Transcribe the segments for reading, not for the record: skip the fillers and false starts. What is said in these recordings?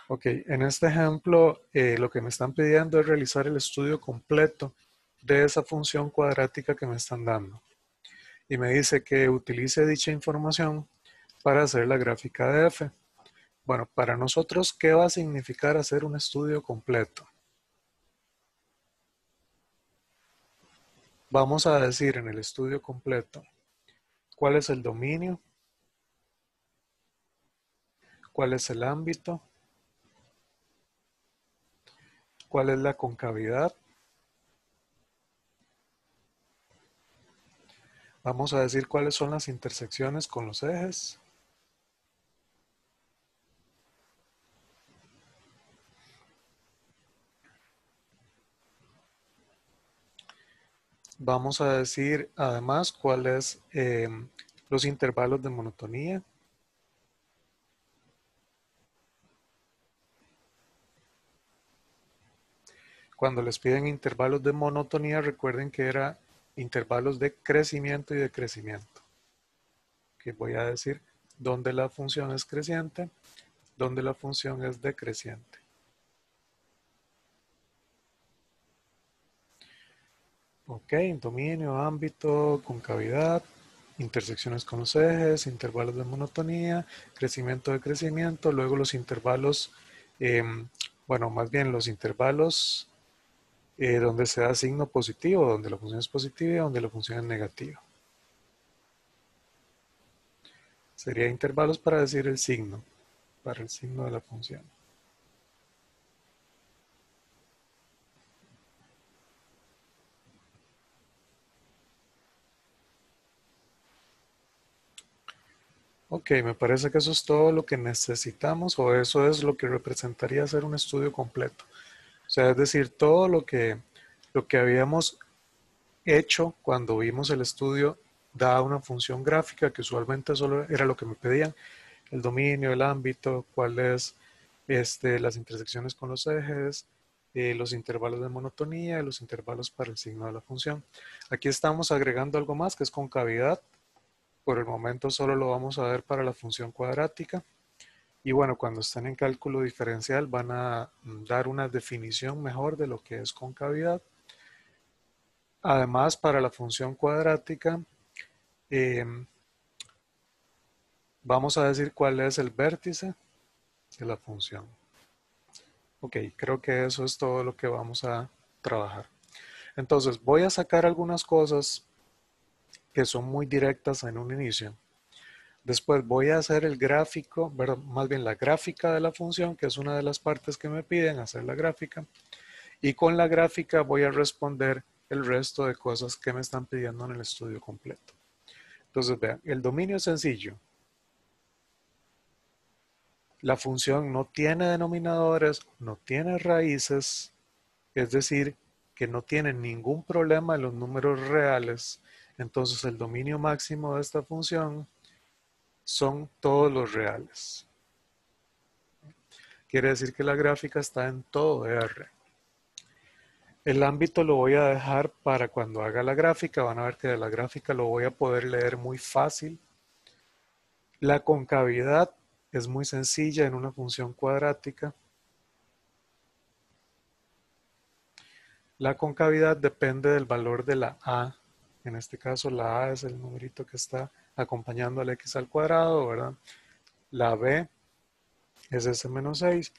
Ok, en este ejemplo lo que me están pidiendo es realizar el estudio completo de esa función cuadrática que me están dando. Y me dice que utilice dicha información para hacer la gráfica de f. Bueno, para nosotros, ¿qué va a significar hacer un estudio completo? Vamos a decir en el estudio completo cuál es el dominio, cuál es el ámbito, cuál es la concavidad. Vamos a decir cuáles son las intersecciones con los ejes. Vamos a decir además cuáles los intervalos de monotonía. Cuando les piden intervalos de monotonía, recuerden que era intervalos de crecimiento y decrecimiento. Que voy a decir dónde la función es creciente, dónde la función es decreciente. Ok, dominio, ámbito, concavidad, intersecciones con los ejes, intervalos de monotonía, crecimiento de crecimiento, luego los intervalos, bueno, más bien los intervalos donde se da signo positivo, donde la función es positiva y donde la función es negativa. Sería intervalos para decir el signo, para el signo de la función. Ok, me parece que eso es todo lo que necesitamos o eso es lo que representaría hacer un estudio completo. O sea, es decir, todo lo que habíamos hecho cuando vimos el estudio da una función gráfica que usualmente solo era lo que me pedían, el dominio, el ámbito, cuáles las intersecciones con los ejes, los intervalos de monotonía y los intervalos para el signo de la función. Aquí estamos agregando algo más que es concavidad. Por el momento solo lo vamos a ver para la función cuadrática. Y bueno, cuando estén en cálculo diferencial van a dar una definición mejor de lo que es concavidad. Además, para la función cuadrática, eh, vamos a decir cuál es el vértice de la función. Ok, creo que eso es todo lo que vamos a trabajar. Entonces, voy a sacar algunas cosas que son muy directas en un inicio. Después voy a hacer el gráfico, más bien la gráfica de la función, que es una de las partes que me piden hacer la gráfica. Y con la gráfica voy a responder el resto de cosas que me están pidiendo en el estudio completo. Entonces, vean, el dominio es sencillo. La función no tiene denominadores, no tiene raíces, es decir, que no tiene ningún problema en los números reales. Entonces, el dominio máximo de esta función son todos los reales. Quiere decir que la gráfica está en todo R. El ámbito lo voy a dejar para cuando haga la gráfica. Van a ver que de la gráfica lo voy a poder leer muy fácil. La concavidad es muy sencilla en una función cuadrática. La concavidad depende del valor de la a. En este caso la a es el numerito que está acompañando al x al cuadrado, ¿verdad? La b es ese menos 6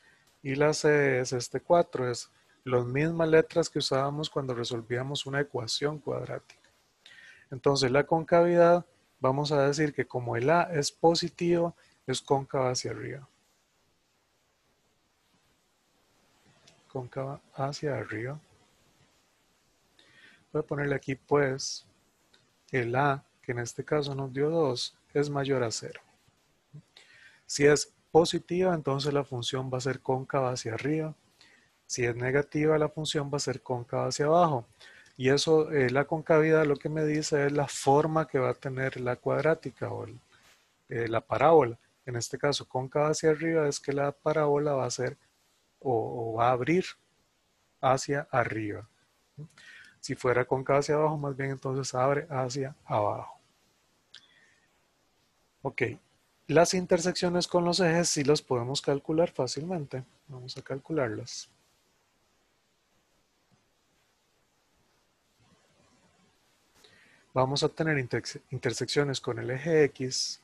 y la c es este 4. Es las mismas letras que usábamos cuando resolvíamos una ecuación cuadrática. Entonces la concavidad, vamos a decir que como el a es positivo, es cóncava hacia arriba. Cóncava hacia arriba. Voy a ponerle aquí pues el a, que en este caso nos dio 2, es mayor a 0. Si es positiva, entonces la función va a ser cóncava hacia arriba. Si es negativa, la función va a ser cóncava hacia abajo. Y eso, la concavidad lo que me dice es la forma que va a tener la cuadrática o la parábola. En este caso, cóncava hacia arriba es que la parábola va a ser o va a abrir hacia arriba. Si fuera cóncava hacia abajo, más bien entonces abre hacia abajo. Ok, las intersecciones con los ejes sí las podemos calcular fácilmente. Vamos a calcularlas. Vamos a tener intersecciones con el eje X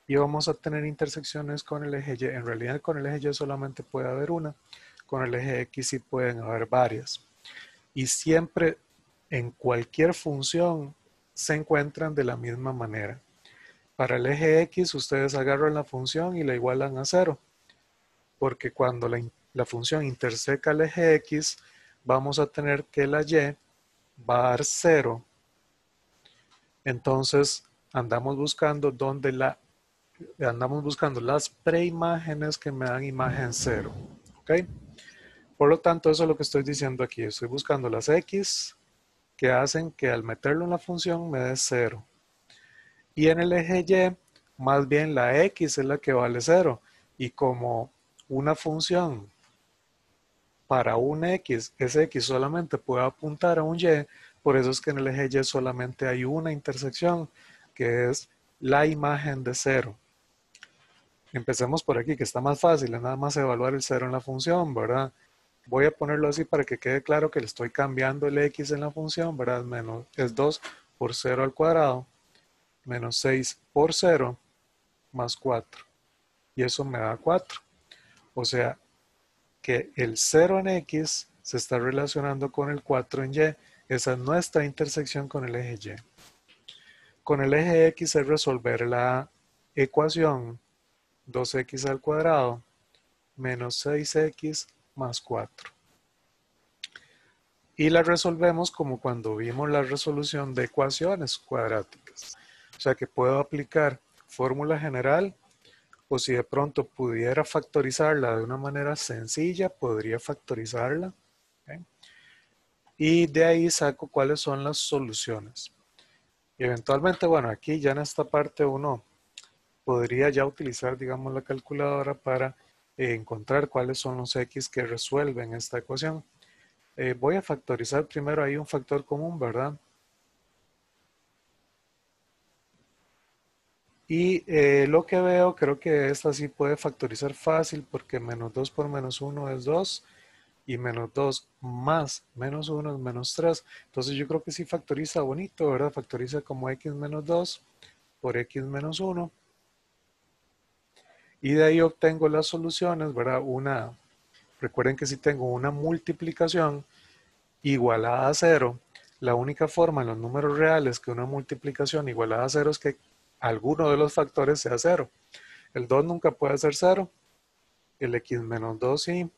y vamos a tener intersecciones con el eje Y. En realidad con el eje Y solamente puede haber una, con el eje X sí pueden haber varias. Y siempre en cualquier función se encuentran de la misma manera. Para el eje X ustedes agarran la función y la igualan a 0, porque cuando la función interseca el eje X, vamos a tener que la Y va a dar 0. Entonces andamos buscando las preimágenes que me dan imagen 0. ¿Ok? Por lo tanto, eso es lo que estoy diciendo aquí. Estoy buscando las X que hacen que al meterlo en la función me dé 0. Y en el eje Y, más bien la X es la que vale 0. Y como una función para un X, ese X solamente puede apuntar a un Y, por eso es que en el eje Y solamente hay una intersección, que es la imagen de 0. Empecemos por aquí, que está más fácil, es nada más evaluar el 0 en la función, ¿verdad? Voy a ponerlo así para que quede claro que le estoy cambiando el X en la función, ¿verdad? Es 2 por 0 al cuadrado, menos 6 por 0, más 4. Y eso me da 4. O sea, que el 0 en X se está relacionando con el 4 en Y. Esa es nuestra intersección con el eje Y. Con el eje X es resolver la ecuación 2x al cuadrado menos 6x más 4. Y la resolvemos como cuando vimos la resolución de ecuaciones cuadráticas. O sea que puedo aplicar fórmula general, o si de pronto pudiera factorizarla de una manera sencilla, podría factorizarla. ¿Okay? Y de ahí saco cuáles son las soluciones. Y eventualmente, bueno, aquí ya en esta parte uno podría ya utilizar, digamos, la calculadora para encontrar cuáles son los X que resuelven esta ecuación. Voy a factorizar primero ahí un factor común, ¿verdad? Y lo que veo, creo que esta sí puede factorizar fácil porque menos 2 por menos 1 es 2 y menos 2 más menos 1 es menos 3. Entonces yo creo que sí factoriza bonito, ¿verdad? Factoriza como x menos 2 por x menos 1. Y de ahí obtengo las soluciones, ¿verdad? Recuerden que si tengo una multiplicación igualada a 0, la única forma en los números reales que una multiplicación igualada a 0 es que alguno de los factores sea 0. El 2 nunca puede ser 0, el x menos 2 sí,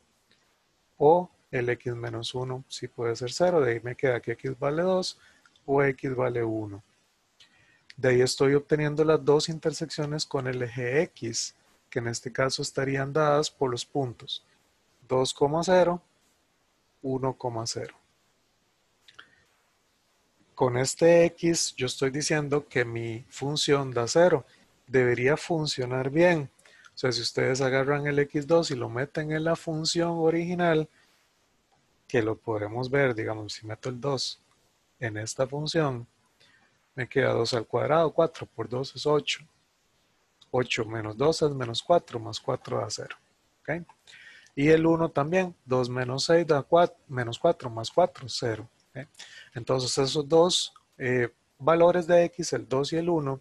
o el x menos 1 sí puede ser 0. De ahí me queda que x vale 2 o x vale 1. De ahí estoy obteniendo las dos intersecciones con el eje x, que en este caso estarían dadas por los puntos 2,0, 1,0. Con este x yo estoy diciendo que mi función da 0. Debería funcionar bien. O sea, si ustedes agarran el x2 y lo meten en la función original, que lo podemos ver, digamos, si meto el 2 en esta función, me queda 2 al cuadrado, 4 por 2 es 8. 8 menos 2 es menos 4, más 4 da 0. ¿Okay? Y el 1 también, 2 menos 6 da 4, menos 4, más 4, 0. ¿Okay? Entonces esos dos valores de x, el 2 y el 1,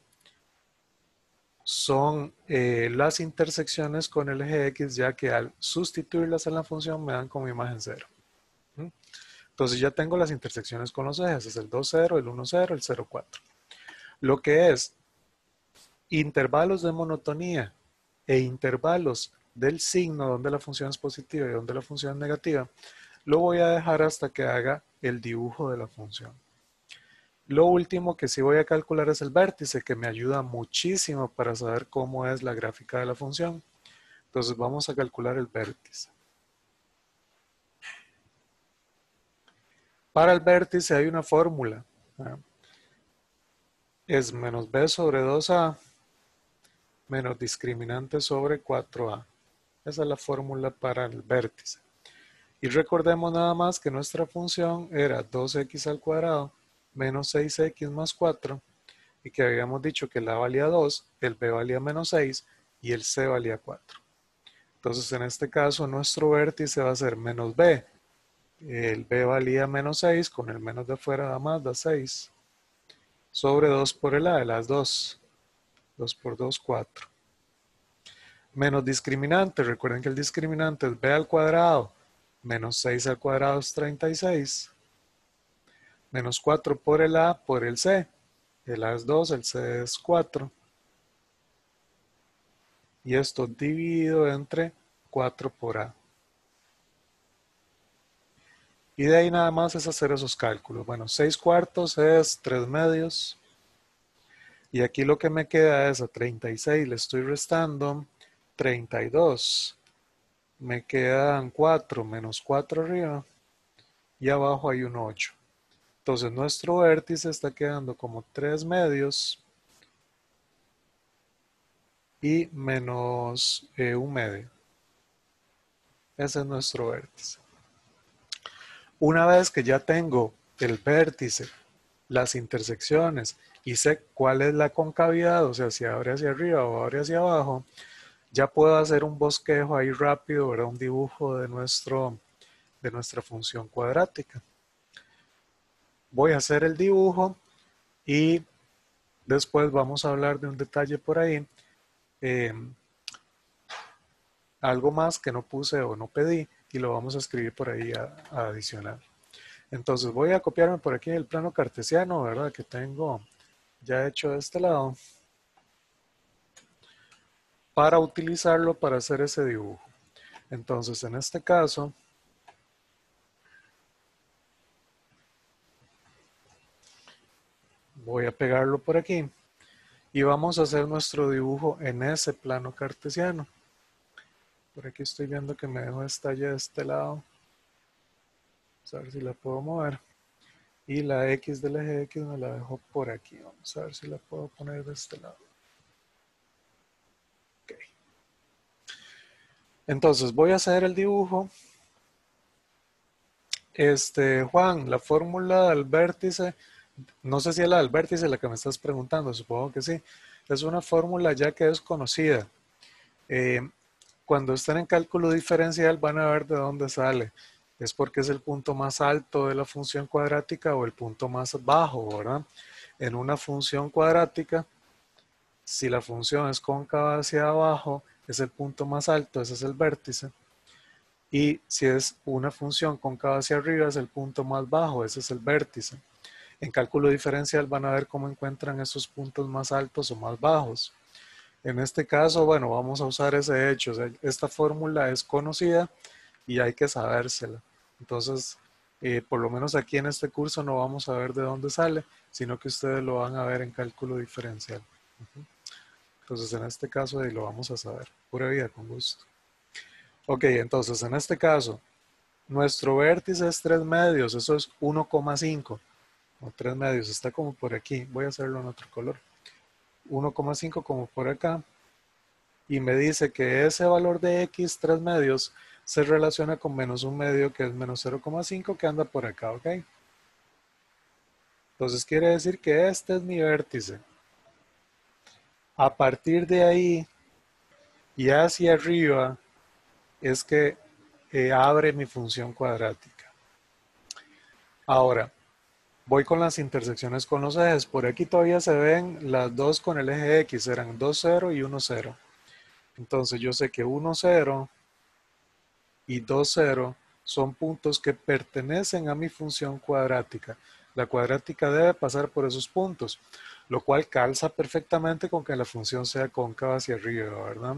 son las intersecciones con el eje x, ya que al sustituirlas en la función me dan como imagen 0. Entonces ya tengo las intersecciones con los ejes, es el 2, 0, el 1, 0, el 0, 4. Lo que es intervalos de monotonía e intervalos del signo donde la función es positiva y donde la función es negativa, lo voy a dejar hasta que haga el dibujo de la función. Lo último que sí voy a calcular es el vértice, que me ayuda muchísimo para saber cómo es la gráfica de la función. Entonces vamos a calcular el vértice. Para el vértice hay una fórmula. Es menos b sobre 2a menos discriminante sobre 4a. Esa es la fórmula para el vértice. Y recordemos nada más que nuestra función era 2x al cuadrado menos 6x más 4 y que habíamos dicho que la valía 2, el b valía menos 6 y el c valía 4. Entonces, en este caso, nuestro vértice va a ser menos b. El b valía menos 6, con el menos de afuera da más, da 6. Sobre 2 por el a es 2. 2 por 2, 4. Menos discriminante, recuerden que el discriminante es b al cuadrado. Menos 6 al cuadrado es 36. Menos 4 por el a por el c. El a es 2, el c es 4. Y esto dividido entre 4 por a. Y de ahí nada más es hacer esos cálculos. Bueno, 6 cuartos es 3 medios. Y aquí lo que me queda es a 36 le estoy restando 32. Me quedan 4 menos 4 arriba. Y abajo hay un 8. Entonces nuestro vértice está quedando como 3 medios y menos 1 medio. Ese es nuestro vértice. Una vez que ya tengo el vértice, las intersecciones y sé cuál es la concavidad, o sea, si abre hacia arriba o abre hacia abajo, ya puedo hacer un bosquejo ahí rápido, ¿verdad? Un dibujo de nuestra función cuadrática. Voy a hacer el dibujo y después vamos a hablar de un detalle por ahí. Algo más que no puse o no pedí y lo vamos a escribir por ahí a adicional. Entonces voy a copiarme por aquí el plano cartesiano, ¿verdad? Que tengo ya hecho de este lado para utilizarlo para hacer ese dibujo. Entonces en este caso voy a pegarlo por aquí y vamos a hacer nuestro dibujo en ese plano cartesiano. Por aquí estoy viendo que me dejó esta ya de este lado. Vamos a ver si la puedo mover. Y la X del eje X me la dejó por aquí. Vamos a ver si la puedo poner de este lado. Ok. Entonces voy a hacer el dibujo. Juan, la fórmula del vértice, no sé si es la del vértice la que me estás preguntando, supongo que sí. Es una fórmula ya que es conocida. Cuando estén en cálculo diferencial van a ver de dónde sale. Es porque es el punto más alto de la función cuadrática o el punto más bajo, ¿verdad? En una función cuadrática, si la función es cóncava hacia abajo, es el punto más alto, ese es el vértice. Y si es una función cóncava hacia arriba, es el punto más bajo, ese es el vértice. En cálculo diferencial van a ver cómo encuentran esos puntos más altos o más bajos. En este caso, bueno, vamos a usar ese hecho. O sea, esta fórmula es conocida y hay que sabérsela. Entonces, por lo menos aquí en este curso no vamos a ver de dónde sale, sino que ustedes lo van a ver en cálculo diferencial. Entonces, en este caso, ahí lo vamos a saber. Pura vida, con gusto. Ok, entonces, en este caso, nuestro vértice es 3 medios, eso es 1,5. O 3 medios, está como por aquí. Voy a hacerlo en otro color. 1,5 como por acá. Y me dice que ese valor de X, 3 medios, se relaciona con menos 1 medio, que es menos 0,5, que anda por acá, ¿ok? Entonces quiere decir que este es mi vértice. A partir de ahí y hacia arriba es que abre mi función cuadrática. Ahora, voy con las intersecciones con los ejes. Por aquí todavía se ven las dos con el eje X, eran 2, 0 y 1, 0. Entonces yo sé que 1, 0 y 2, 0 son puntos que pertenecen a mi función cuadrática. La cuadrática debe pasar por esos puntos, lo cual calza perfectamente con que la función sea cóncava hacia arriba, ¿verdad?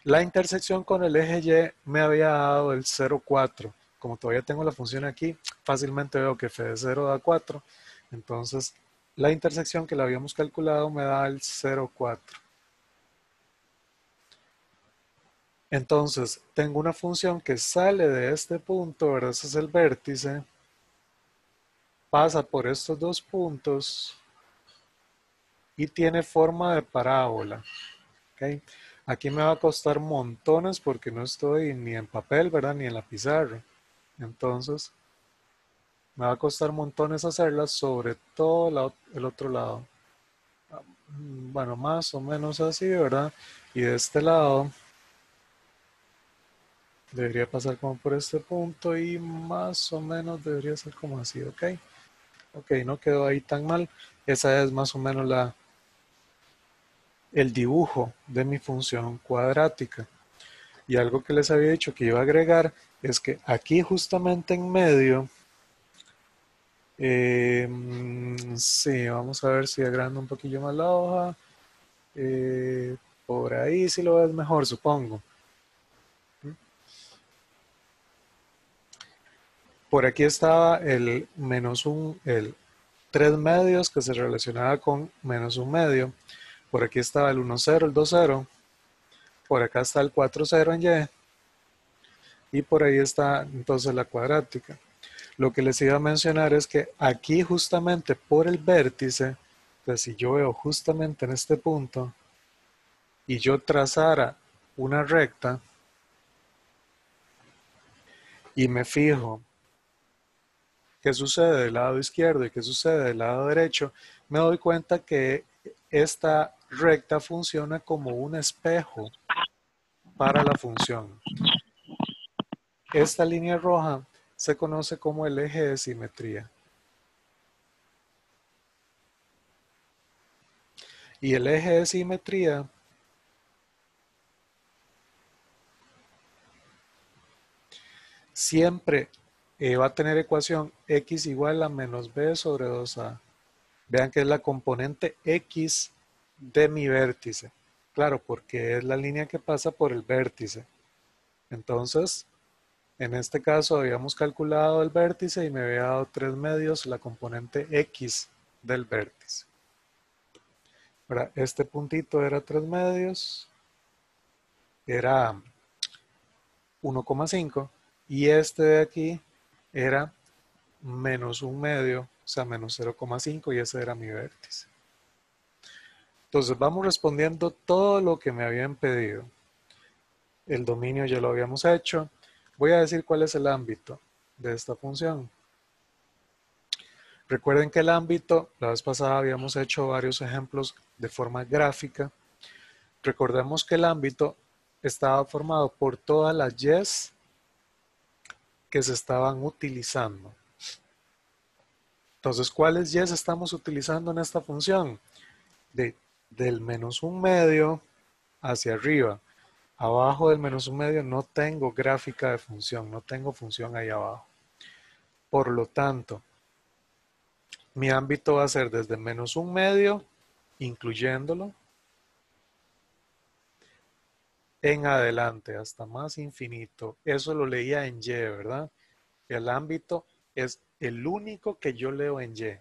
La intersección con el eje Y me había dado el 0, 4. Como todavía tengo la función aquí, fácilmente veo que f de 0 da 4. Entonces, la intersección que la habíamos calculado me da el 0, 4. Entonces, tengo una función que sale de este punto, ¿verdad? Ese es el vértice. Pasa por estos dos puntos y tiene forma de parábola. ¿Okay? Aquí me va a costar montones porque no estoy ni en papel, ¿verdad? Ni en la pizarra. Entonces, me va a costar montones hacerlas, sobre todo el otro lado. Bueno, más o menos así, ¿verdad? Y de este lado Debería pasar como por este punto y más o menos debería ser como así, ¿ok? Ok, no quedó ahí tan mal. Esa es más o menos el dibujo de mi función cuadrática. Y algo que les había dicho que iba a agregar es que aquí justamente en medio, sí, vamos a ver si agrando un poquillo más la hoja. Por ahí sí lo ves mejor, supongo. Por aquí estaba el menos un, el 3 medios que se relacionaba con menos un medio. Por aquí estaba el 1, 0, el 2, 0. Por acá está el 4, 0 en Y. Y por ahí está entonces la cuadrática. Lo que les iba a mencionar es que aquí justamente por el vértice, entonces si yo veo justamente en este punto y yo trazara una recta y me fijo qué sucede del lado izquierdo y qué sucede del lado derecho, me doy cuenta que esta recta funciona como un espejo para la función. Esta línea roja se conoce como el eje de simetría. Y el eje de simetría siempre va a tener ecuación x igual a menos b sobre 2a. Vean que es la componente x de mi vértice. Claro, porque es la línea que pasa por el vértice. Entonces, en este caso habíamos calculado el vértice y me había dado 3 medios la componente x del vértice. Ahora, este puntito era 3 medios, era 1,5 y este de aquí era menos un medio, o sea, menos 0,5 y ese era mi vértice. Entonces vamos respondiendo todo lo que me habían pedido. El dominio ya lo habíamos hecho. Voy a decir cuál es el ámbito de esta función. Recuerden que el ámbito, la vez pasada habíamos hecho varios ejemplos de forma gráfica. Recordemos que el ámbito estaba formado por todas las y's que se estaban utilizando. Entonces, ¿cuáles y's estamos utilizando en esta función? Del menos un medio hacia arriba. Abajo del menos un medio no tengo gráfica de función, no tengo función ahí abajo. Por lo tanto, mi ámbito va a ser desde menos un medio, incluyéndolo, en adelante, hasta más infinito. Eso lo leía en Y, ¿verdad? El ámbito es el único que yo leo en Y.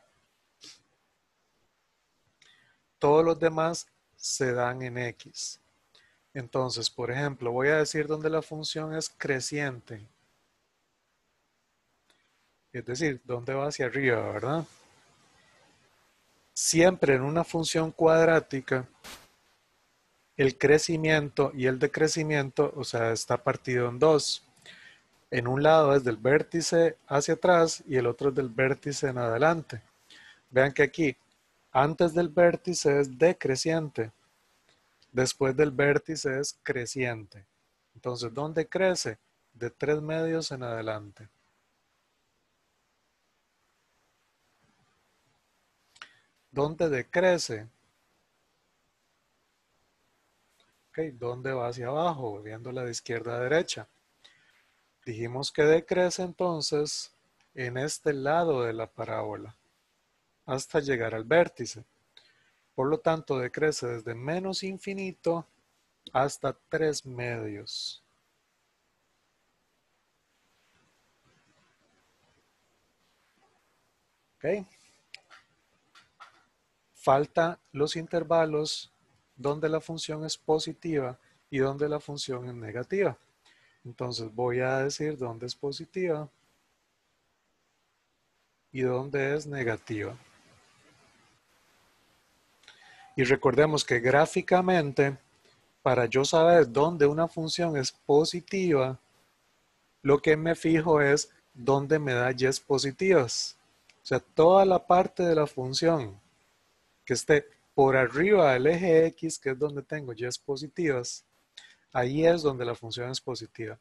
Todos los demás se dan en X. Entonces, por ejemplo, voy a decir donde la función es creciente. Es decir, donde va hacia arriba, ¿verdad? Siempre en una función cuadrática, el crecimiento y el decrecimiento, o sea, está partido en dos. En un lado es del vértice hacia atrás y el otro es del vértice en adelante. Vean que aquí, antes del vértice es decreciente, después del vértice es creciente. Entonces, ¿dónde crece? De 3 medios en adelante. ¿Dónde decrece? Ok, ¿dónde va hacia abajo? Viéndola de izquierda a derecha. Dijimos que decrece entonces en este lado de la parábola hasta llegar al vértice. Por lo tanto, decrece desde menos infinito hasta 3 medios. ¿Ok? Falta los intervalos donde la función es positiva y donde la función es negativa. Entonces voy a decir dónde es positiva y dónde es negativa. Y recordemos que gráficamente, para yo saber dónde una función es positiva, lo que me fijo es dónde me da y's positivas. O sea, toda la parte de la función que esté por arriba del eje X, que es donde tengo y's positivas, ahí es donde la función es positiva.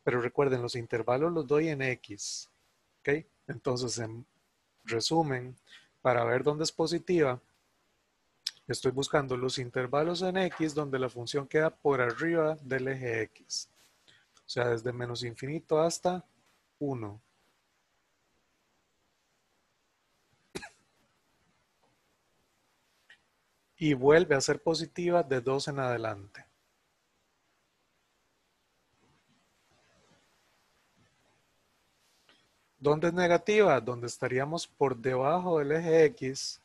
Pero recuerden, los intervalos los doy en X. ¿Ok? Entonces, en resumen, para ver dónde es positiva, estoy buscando los intervalos en X donde la función queda por arriba del eje X. O sea, desde menos infinito hasta 1. Y vuelve a ser positiva de 2 en adelante. ¿Dónde es negativa? Donde estaríamos por debajo del eje X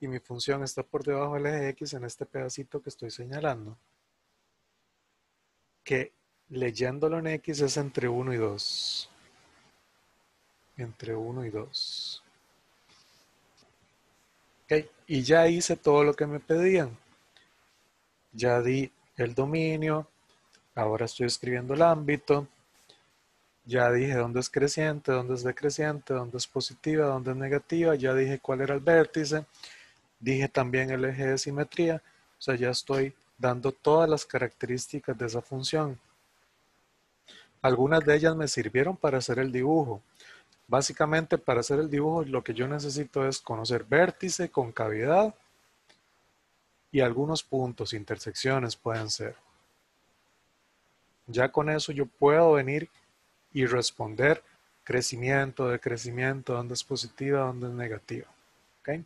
y mi función está por debajo del eje X en este pedacito que estoy señalando. Que leyéndolo en X es entre 1 y 2. Entre 1 y 2. Ok, y ya hice todo lo que me pedían. Ya di el dominio, ahora estoy escribiendo el ámbito. Ya dije dónde es creciente, dónde es decreciente, dónde es positiva, dónde es negativa. Ya dije cuál era el vértice. Dije también el eje de simetría. O sea, ya estoy dando todas las características de esa función. Algunas de ellas me sirvieron para hacer el dibujo. Básicamente, para hacer el dibujo, lo que yo necesito es conocer vértice, concavidad y algunos puntos, intersecciones pueden ser. Ya con eso yo puedo venir y responder crecimiento, decrecimiento, dónde es positiva, dónde es negativa. ¿Ok?